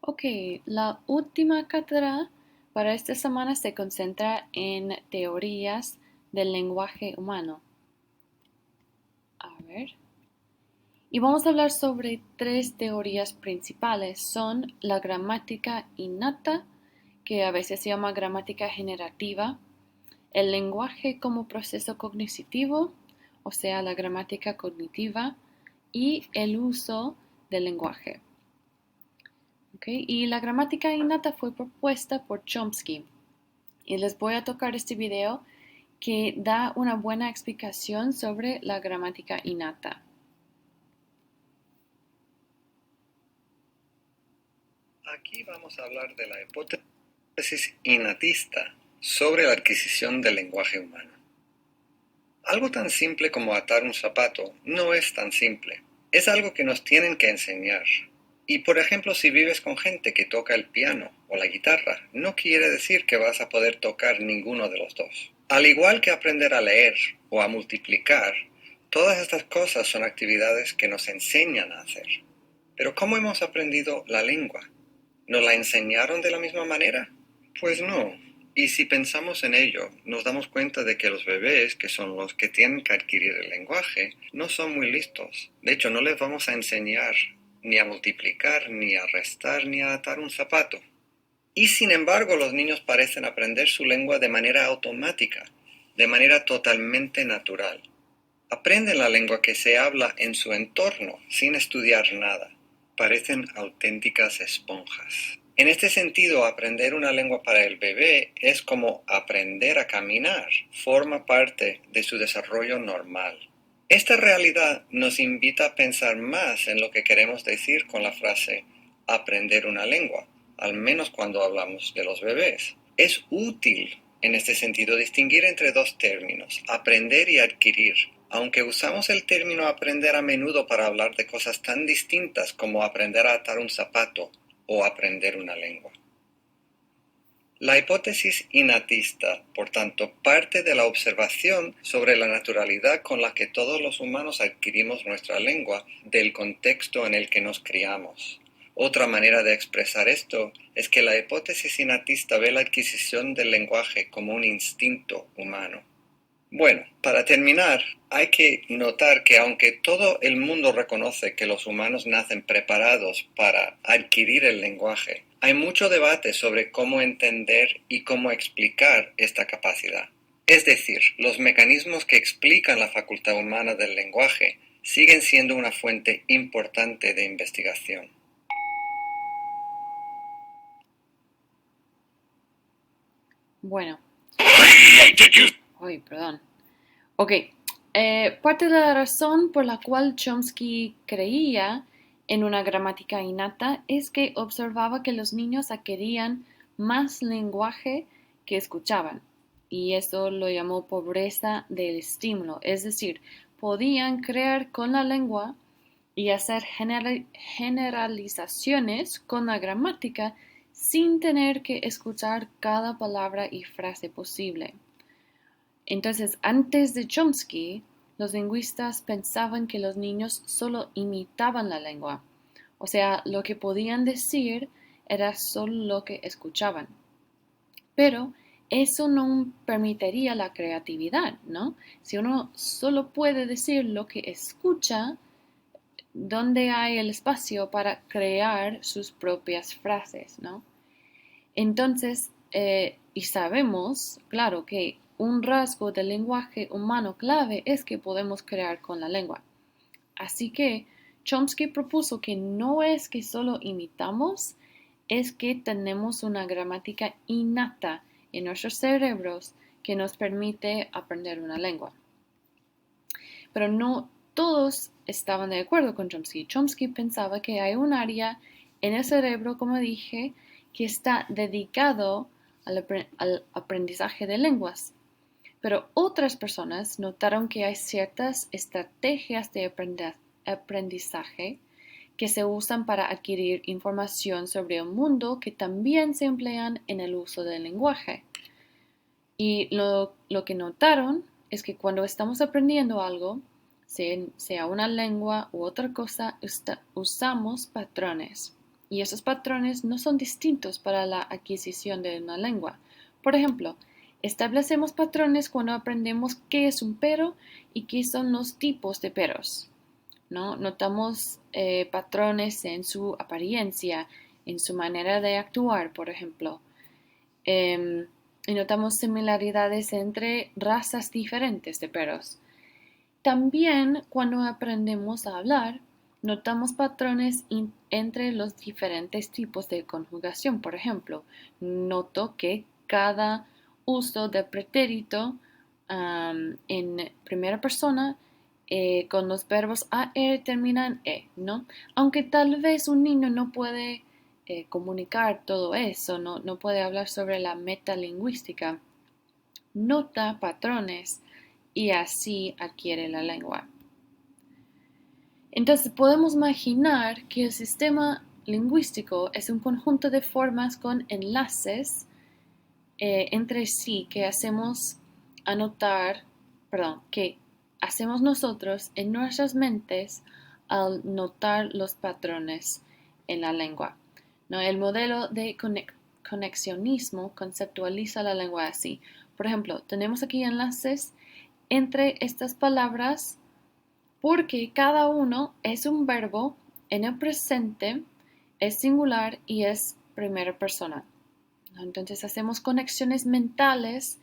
Ok, la última cátedra para esta semana se concentra en teorías del lenguaje humano. A ver. Y vamos a hablar sobre tres teorías principales. Son la gramática innata, que a veces se llama gramática generativa, el lenguaje como proceso cognitivo, o sea, la gramática cognitiva, y el uso del lenguaje. Okay. Y la gramática innata fue propuesta por Chomsky. Y les voy a tocar este video que da una buena explicación sobre la gramática innata. Aquí vamos a hablar de la hipótesis innatista sobre la adquisición del lenguaje humano. Algo tan simple como atar un zapato no es tan simple. Es algo que nos tienen que enseñar. Y por ejemplo, si vives con gente que toca el piano o la guitarra, no quiere decir que vas a poder tocar ninguno de los dos. Al igual que aprender a leer o a multiplicar, todas estas cosas son actividades que nos enseñan a hacer. Pero ¿cómo hemos aprendido la lengua? ¿Nos la enseñaron de la misma manera? Pues no. Y si pensamos en ello, nos damos cuenta de que los bebés, que son los que tienen que adquirir el lenguaje, no son muy listos. De hecho, no les vamos a enseñar ni a multiplicar, ni a restar, ni a atar un zapato. Y sin embargo, los niños parecen aprender su lengua de manera automática, de manera totalmente natural. Aprenden la lengua que se habla en su entorno, sin estudiar nada. Parecen auténticas esponjas. En este sentido, aprender una lengua para el bebé es como aprender a caminar. Forma parte de su desarrollo normal. Esta realidad nos invita a pensar más en lo que queremos decir con la frase aprender una lengua, al menos cuando hablamos de los bebés. Es útil en este sentido distinguir entre dos términos, aprender y adquirir. Aunque usamos el término aprender a menudo para hablar de cosas tan distintas como aprender a atar un zapato o aprender una lengua. La hipótesis innatista, por tanto, parte de la observación sobre la naturalidad con la que todos los humanos adquirimos nuestra lengua del contexto en el que nos criamos. Otra manera de expresar esto es que la hipótesis innatista ve la adquisición del lenguaje como un instinto humano. Bueno, para terminar, hay que notar que aunque todo el mundo reconoce que los humanos nacen preparados para adquirir el lenguaje, hay mucho debate sobre cómo entender y cómo explicar esta capacidad. Es decir, los mecanismos que explican la facultad humana del lenguaje siguen siendo una fuente importante de investigación. Bueno. Ay, perdón. Ok. Parte de la razón por la cual Chomsky creía en una gramática innata es que observaba que los niños adquirían más lenguaje que escuchaban, y eso lo llamó pobreza del estímulo, es decir, podían crear con la lengua y hacer generalizaciones con la gramática sin tener que escuchar cada palabra y frase posible. Entonces, antes de Chomsky, los lingüistas pensaban que los niños solo imitaban la lengua, o sea, lo que podían decir era solo lo que escuchaban. Pero eso no permitiría la creatividad, ¿no? Si uno solo puede decir lo que escucha, ¿dónde hay el espacio para crear sus propias frases, ¿no? Entonces, y sabemos, claro, que un rasgo del lenguaje humano clave es que podemos crear con la lengua. Así que Chomsky propuso que no es que solo imitamos, es que tenemos una gramática innata en nuestros cerebros que nos permite aprender una lengua. Pero no todos estaban de acuerdo con Chomsky. Chomsky pensaba que hay un área en el cerebro, como dije, que está dedicado al aprendizaje de lenguas. Pero otras personas notaron que hay ciertas estrategias de aprendizaje que se usan para adquirir información sobre el mundo que también se emplean en el uso del lenguaje. Y lo que notaron es que cuando estamos aprendiendo algo, sea una lengua u otra cosa, usamos patrones. y esos patrones no son distintos para la adquisición de una lengua. Por ejemplo, establecemos patrones cuando aprendemos qué es un pero y qué son los tipos de peros, ¿no? Notamos patrones en su apariencia, en su manera de actuar, por ejemplo. Y notamos similaridades entre razas diferentes de perros. También cuando aprendemos a hablar, notamos patrones entre los diferentes tipos de conjugación. Por ejemplo, noto que cada uso de pretérito en primera persona con los verbos AR terminan E, ¿no? Aunque tal vez un niño no puede comunicar todo eso, no puede hablar sobre la metalingüística, nota patrones y así adquiere la lengua. Entonces podemos imaginar que el sistema lingüístico es un conjunto de formas con enlaces entre sí que que hacemos nosotros en nuestras mentes al notar los patrones en la lengua, ¿no? El modelo de conexionismo conceptualiza la lengua así. Por ejemplo, tenemos aquí enlaces entre estas palabras porque cada uno es un verbo en el presente, es singular y es primera persona. Entonces hacemos conexiones mentales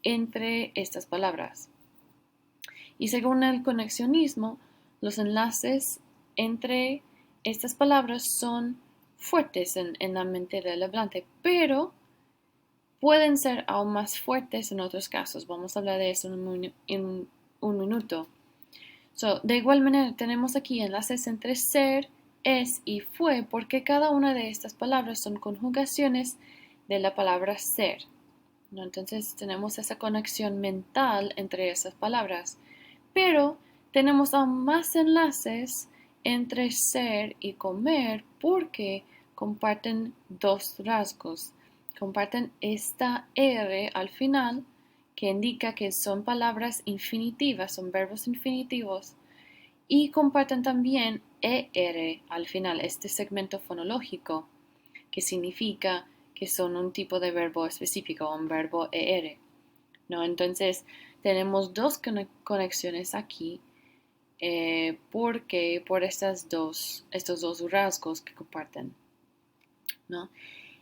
entre estas palabras. Y según el conexionismo, los enlaces entre estas palabras son fuertes en la mente del hablante, pero pueden ser aún más fuertes en otros casos. Vamos a hablar de eso en un minuto. De igual manera, tenemos aquí enlaces entre ser, es y fue, porque cada una de estas palabras son conjugaciones de la palabra ser, ¿no? Entonces tenemos esa conexión mental entre esas palabras, pero tenemos aún más enlaces entre ser y comer porque comparten dos rasgos. Comparten esta R al final que indica que son palabras infinitivas, son verbos infinitivos, y comparten también ER al final, este segmento fonológico, que significa que son un tipo de verbo específico, un verbo ER, ¿no? Entonces, tenemos dos conexiones aquí porque por estos dos rasgos que comparten, ¿no?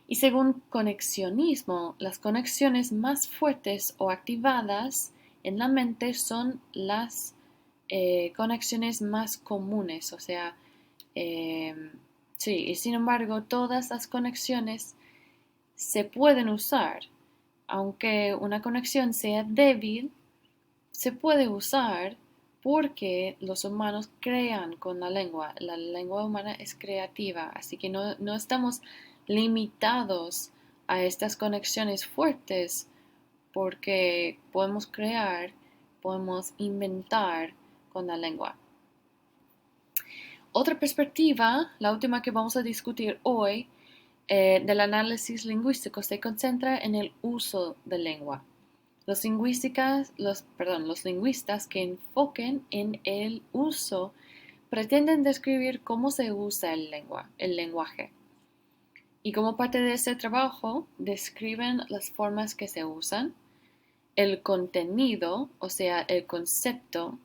Y según conexionismo, las conexiones más fuertes o activadas en la mente son las conexiones más comunes, o sea, sí, y sin embargo, todas las conexiones se pueden usar, aunque una conexión sea débil, se puede usar porque los humanos crean con la lengua humana es creativa, así que no estamos limitados a estas conexiones fuertes porque podemos crear, podemos inventar con la lengua. Otra perspectiva, la última que vamos a discutir hoy, del análisis lingüístico se concentra en el uso de lengua. Los lingüistas que enfoquen en el uso pretenden describir cómo se usa el lenguaje. Y como parte de ese trabajo, describen las formas que se usan, el contenido, o sea, el concepto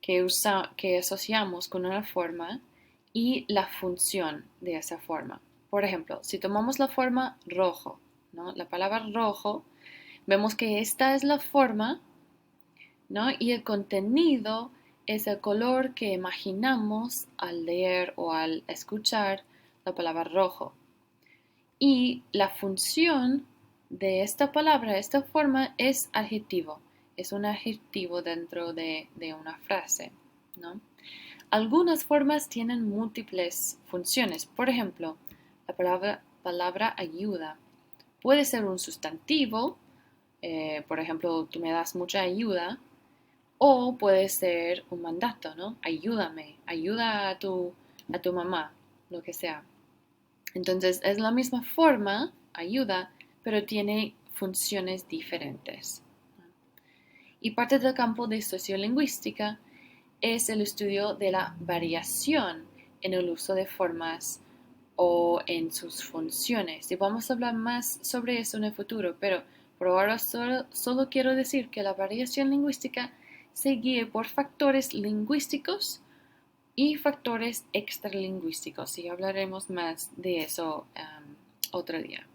que asociamos con una forma y la función de esa forma. Por ejemplo, si tomamos la forma rojo, ¿no? La palabra rojo, vemos que esta es la forma, ¿no? Y el contenido es el color que imaginamos al leer o al escuchar la palabra rojo. Y la función de esta palabra, esta forma, es adjetivo. Es un adjetivo dentro de una frase, ¿no? Algunas formas tienen múltiples funciones. Por ejemplo, la palabra ayuda puede ser un sustantivo, por ejemplo, tú me das mucha ayuda, o puede ser un mandato, ¿no? Ayúdame, ayuda a tu mamá, lo que sea. Entonces es la misma forma, ayuda, pero tiene funciones diferentes. Y parte del campo de sociolingüística es el estudio de la variación en el uso de formas o en sus funciones. Y vamos a hablar más sobre eso en el futuro, pero por ahora solo quiero decir que la variación lingüística se guía por factores lingüísticos y factores extralingüísticos, y hablaremos más de eso otro día.